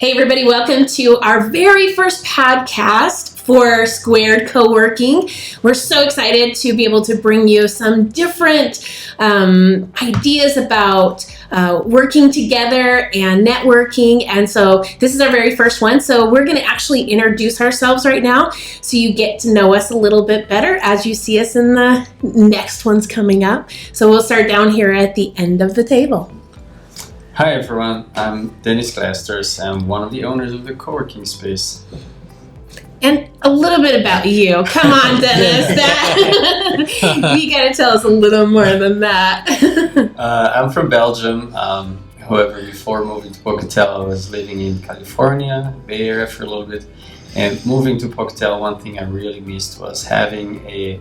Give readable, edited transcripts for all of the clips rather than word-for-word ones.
Hey everybody, welcome to our very first podcast for Squared Co-working. We're so excited to be able to bring you some different ideas about working together and networking. And so this is our very first one. So we're going to actually introduce ourselves right now so you get to know us a little bit better as you see us in the next ones coming up. So we'll start down here at the end of the table. Hi everyone, I'm Dennis Klasters. I'm one of the owners of the co-working space. And a little bit about you. Come on, Dennis. You got to tell us a little more than that. I'm from Belgium. However, before moving to Pocatello, I was living in California, Bay Area for a little bit. And moving to Pocatello, one thing I really missed was having a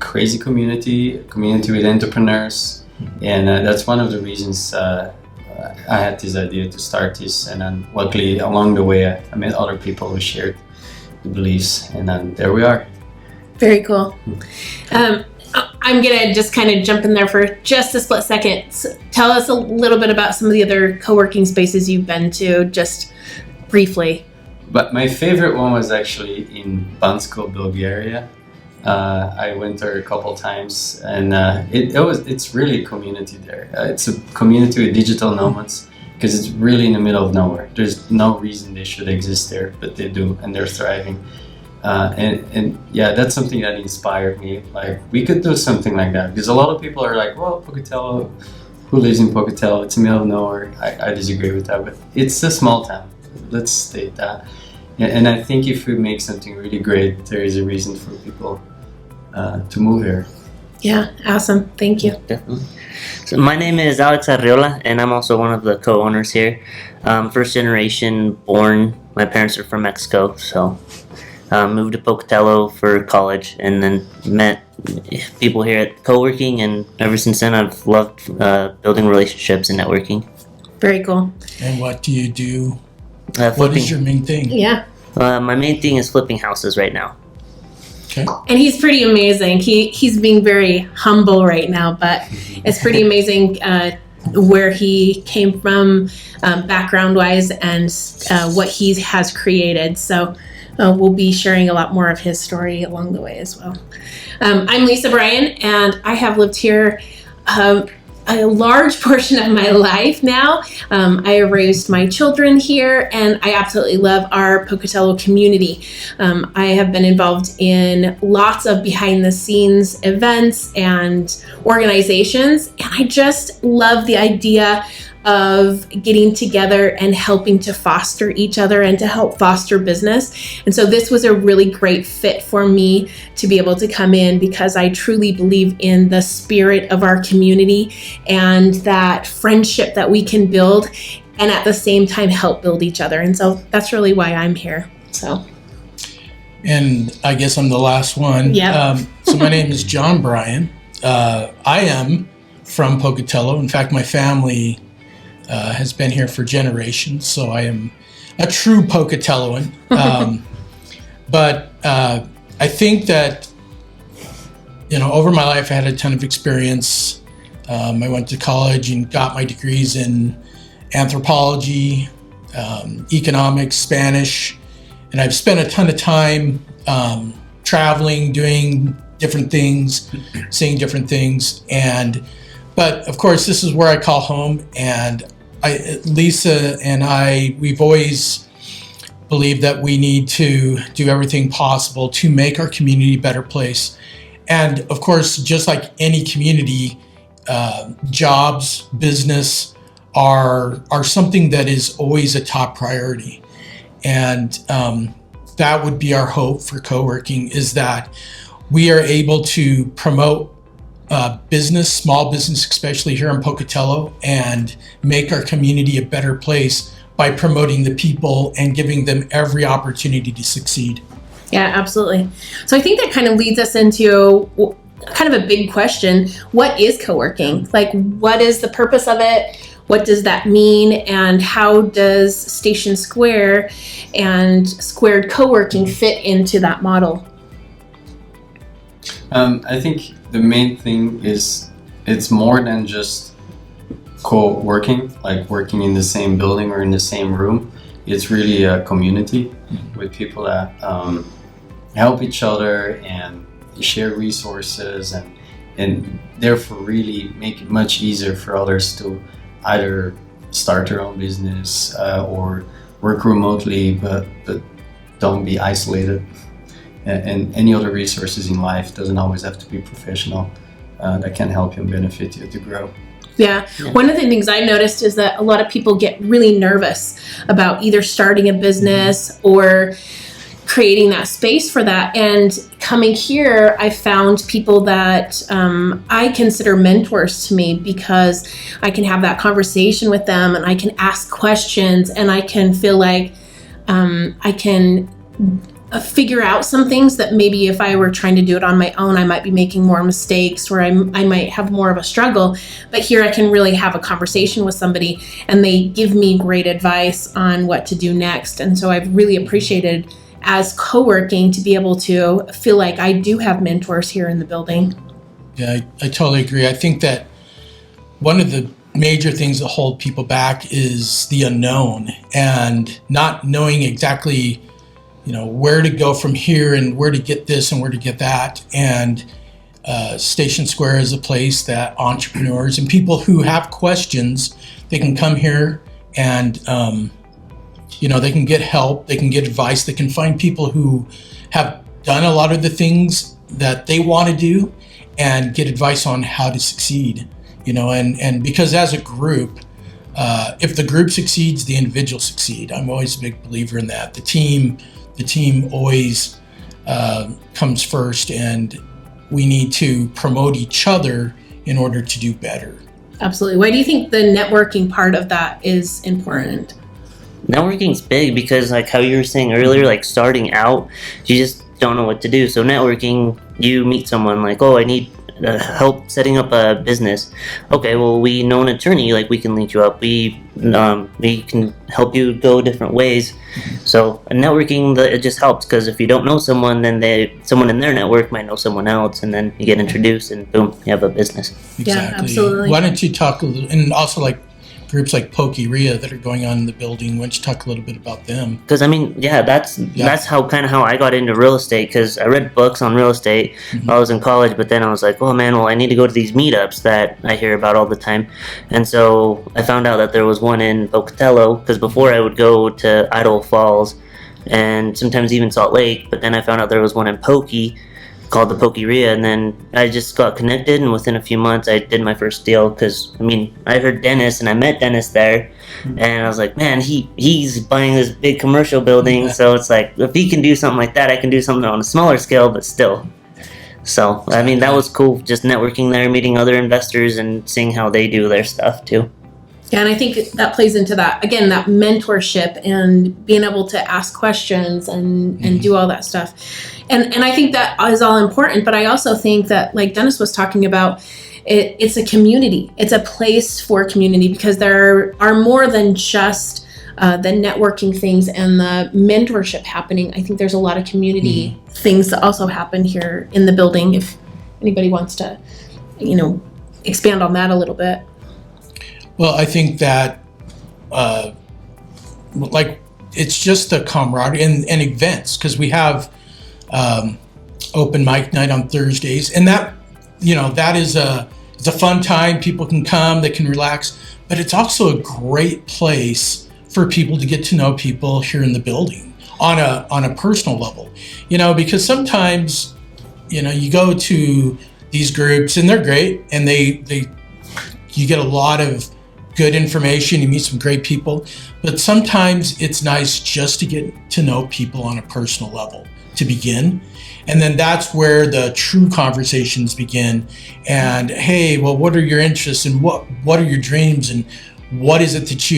crazy community with entrepreneurs. And that's one of the reasons I had this idea to start this. And then luckily along the way, I met other people who shared the beliefs. And then there we are. Very cool. I'm going to just kind of jump in there for just a split second. So tell us a little bit about some of the other co-working spaces you've been to, just briefly. But my favorite one was actually in Bansko, Bulgaria. I went there a couple times, and it's really a community there. It's a community with digital nomads because it's really in the middle of nowhere. There's no reason they should exist there, but they do, and they're thriving. And yeah, that's something that inspired me. Like, we could do something like that because a lot of people are like, well, Pocatello, who lives in Pocatello? It's in the middle of nowhere. I disagree with that, but it's a small town. Let's state that. And I think if we make something really great, there is a reason for people to move here. Yeah, awesome. Thank you. Definitely. So my name is Alex Arriola, and I'm also one of the co-owners here. First generation born. My parents are from Mexico, so moved to Pocatello for college, and then met people here at co-working, and ever since then I've loved building relationships and networking. Very cool. And what do you do? What is your main thing? Yeah. My main thing is flipping houses right now. Okay. And he's pretty amazing. He's being very humble right now, but it's pretty amazing where he came from background-wise and what he has created. So we'll be sharing a lot more of his story along the way as well. I'm Lisa Bryan, and I have lived here a large portion of my life now. I have raised my children here, and I absolutely love our Pocatello community. I have been involved in lots of behind-the-scenes events and organizations, and I just love the idea of getting together and helping to foster each other and to help foster business. And so this was a really great fit for me to be able to come in because I truly believe in the spirit of our community and that friendship that we can build and at the same time help build each other. And so that's really why I'm here. So. And I guess I'm the last one. Yeah. So my name is John Bryan. I am from Pocatello. In fact, my family has been here for generations, so I am a true Pocatelloan. But I think that, over my life I had a ton of experience. I went to college and got my degrees in anthropology, economics, Spanish, and I've spent a ton of time traveling, doing different things, seeing different things. But of course, this is where I call home, and Lisa and we've always believed that we need to do everything possible to make our community a better place. And of course, just like any community, jobs, business are something that is always a top priority. And that would be our hope for co-working, is that we are able to promote business, small business, especially here in Pocatello, and make our community a better place by promoting the people and giving them every opportunity to succeed. Yeah, absolutely. So I think that kind of leads us into kind of a big question. What is co-working? Like, what is the purpose of it? What does that mean? And how does Station Square and Squared Co-working fit into that model? I think the main thing is it's more than just co-working, like working in the same building or in the same room. It's really a community with people that help each other and share resources, and therefore really make it much easier for others to either start their own business or work remotely, but don't be isolated. And any other resources in life doesn't always have to be professional. That can help you and benefit you to grow. Yeah. One of the things I've noticed is that a lot of people get really nervous about either starting a business or creating that space for that. And coming here, I found people that I consider mentors to me, because I can have that conversation with them and I can ask questions and I can feel like I can figure out some things that maybe if I were trying to do it on my own, I might be making more mistakes, or I might have more of a struggle. But here I can really have a conversation with somebody and they give me great advice on what to do next. And so I've really appreciated, as co-working, to be able to feel like I do have mentors here in the building. Yeah, I totally agree. I think that one of the major things that hold people back is the unknown and not knowing exactly, where to go from here and where to get this and where to get that. And Station Square is a place that entrepreneurs and people who have questions, they can come here and they can get help, they can get advice, they can find people who have done a lot of the things that they want to do and get advice on how to succeed, and because as a group, if the group succeeds, the individual succeed. I'm always a big believer in that. The team always comes first, and we need to promote each other in order to do better. Absolutely. Why do you think the networking part of that is important? Networking's big because, like how you were saying earlier, like starting out, you just don't know what to do. So networking, you meet someone like, oh, I need help setting up a business. Okay, well, we know an attorney, like we can link you up. We can help you go different ways. So networking, it just helps, because if you don't know someone, then someone in their network might know someone else, and then you get introduced, and boom, you have a business. Exactly. Yeah, absolutely. Why don't you talk a little, and also like groups like Pocatello that are going on in the building. Why don't you talk a little bit about them? Because that's how I got into real estate, because I read books on real estate while I was in college, but then I was like, oh man, well, I need to go to these meetups that I hear about all the time. And so I found out that there was one in Pocatello, because before I would go to Idaho Falls and sometimes even Salt Lake, but then I found out there was one in Pokey called the Pocatello, and then I just got connected, and within a few months I did my first deal, because I heard Dennis and I met Dennis there, and I was like, man, he's buying this big commercial building, so it's like, if he can do something like that, I can do something on a smaller scale, but still. So that was cool, just networking there, meeting other investors and seeing how they do their stuff too. Yeah, and I think that plays into that, again, that mentorship and being able to ask questions and do all that stuff. And I think that is all important, but I also think that, like Dennis was talking about, it's a community. It's a place for community, because there are more than just the networking things and the mentorship happening. I think there's a lot of community things that also happen here in the building, if anybody wants to, expand on that a little bit. Well, I think that it's just the camaraderie and events, because we have open mic night on Thursdays, and that is it's a fun time. People can come, they can relax, but it's also a great place for people to get to know people here in the building on a personal level, because sometimes you go to these groups and they're great, and you get a lot of good information, you meet some great people, but sometimes it's nice just to get to know people on a personal level to begin. And then that's where the true conversations begin. And hey, well, what are your interests, and what are your dreams, and what is it that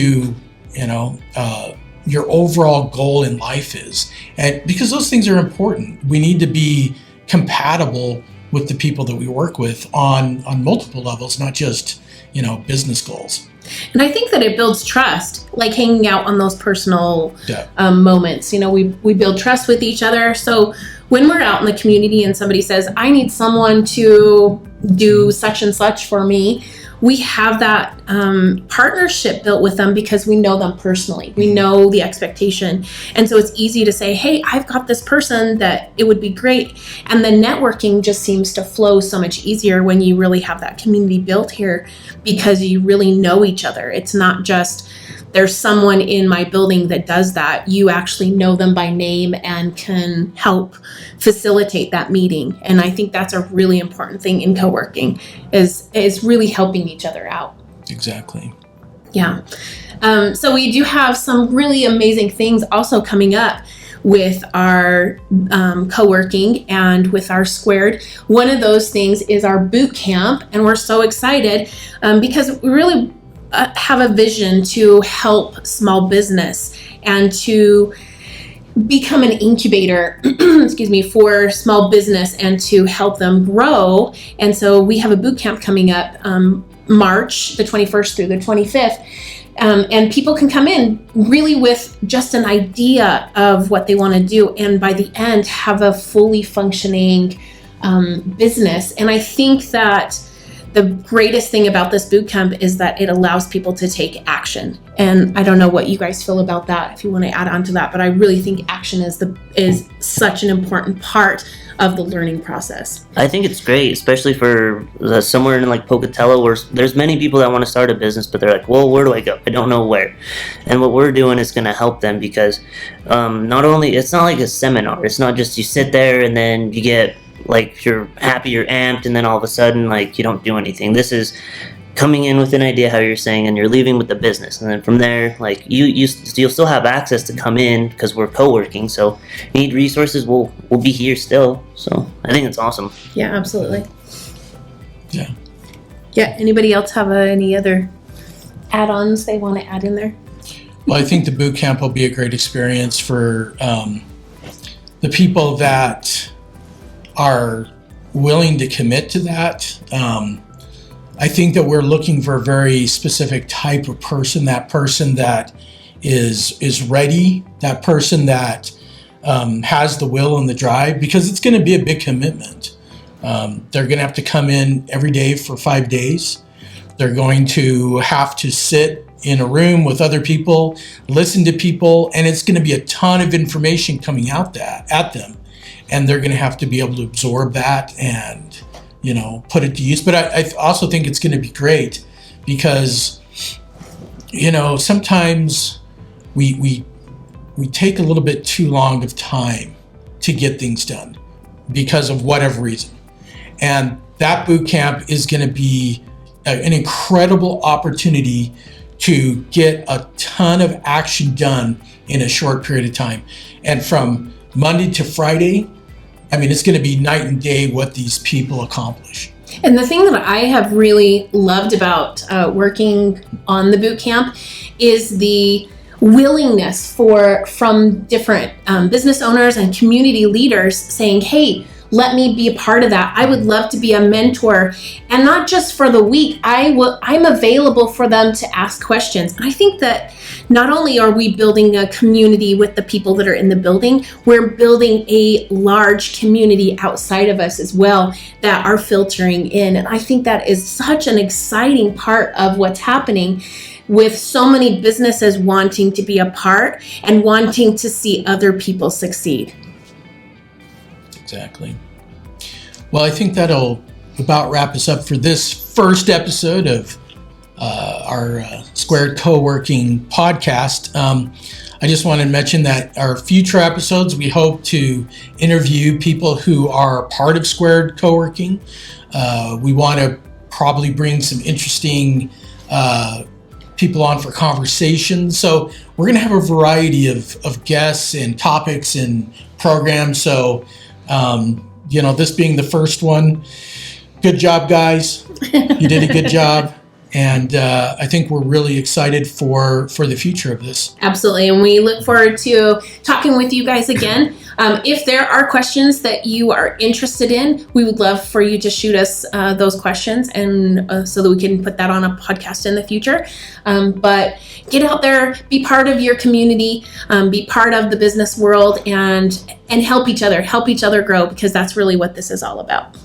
your overall goal in life is? And because those things are important, we need to be compatible with the people that we work with on multiple levels, not just business goals. And I think that it builds trust, like hanging out on those personal moments. We build trust with each other. So when we're out in the community and somebody says, I need someone to do such and such for me, we have that partnership built with them because we know them personally. We know the expectation. And so it's easy to say, hey, I've got this person that it would be great. And the networking just seems to flow so much easier when you really have that community built here because you really know each other. It's not just there's someone in my building that does that. You actually know them by name and can help facilitate that meeting. And I think that's a really important thing in co-working is really helping each other out. Exactly. Yeah. So we do have some really amazing things also coming up with our co-working and with our Squared. One of those things is our boot camp. And we're so excited because we really have a vision to help small business and to become an incubator, for small business and to help them grow. And so we have a boot camp coming up March the 21st through the 25th. And people can come in really with just an idea of what they want to do. And by the end, have a fully functioning business. And I think that the greatest thing about this boot camp is that it allows people to take action. And I don't know what you guys feel about that, if you want to add on to that, but I really think action is such an important part of the learning process. I think it's great, especially for somewhere in like Pocatello where there's many people that want to start a business, but they're like, well, where do I go? I don't know where. And what we're doing is going to help them because not only, it's not like a seminar. It's not just you sit there and then you get like you're happy, you're amped, and then all of a sudden like you don't do anything. This is coming in with an idea, how you're saying, and you're leaving with the business, and then from there, like you'll still have access to come in because we're co-working. So you need resources, we'll be here still. So I think it's awesome. Yeah, absolutely. Yeah. Yeah. Anybody else have any other add-ons they want to add in there? Well, I think the boot camp will be a great experience for the people that are willing to commit to that. I think that we're looking for a very specific type of person, that person that is ready, that person that has the will and the drive, because it's going to be a big commitment. They're going to have to come in every day for 5 days. They're going to have to sit in a room with other people, listen to people, and it's going to be a ton of information coming out at them. And they're going to have to be able to absorb that and, put it to use. But I also think it's going to be great because, sometimes we take a little bit too long of time to get things done because of whatever reason. And that boot camp is going to be an incredible opportunity to get a ton of action done in a short period of time. And from Monday to Friday, it's going to be night and day what these people accomplish. And the thing that I have really loved about working on the boot camp is the willingness from different business owners and community leaders saying, hey, let me be a part of that. I would love to be a mentor, and not just for the week. I'm available for them to ask questions. And I think that not only are we building a community with the people that are in the building, we're building a large community outside of us as well that are filtering in. And I think that is such an exciting part of what's happening with so many businesses wanting to be a part and wanting to see other people succeed. Exactly. Well, I think that'll about wrap us up for this first episode of our Squared Co-working podcast. I just want to mention that our future episodes, we hope to interview people who are part of Squared Co-working. We want to probably bring some interesting people on for conversations. So we're going to have a variety of guests and topics and programs. So this being the first one, good job, guys. You did a good job. And I think we're really excited for the future of this. Absolutely. And we look forward to talking with you guys again. If there are questions that you are interested in, we would love for you to shoot us those questions and so that we can put that on a podcast in the future. But get out there, be part of your community, be part of the business world, and help each other grow, because that's really what this is all about.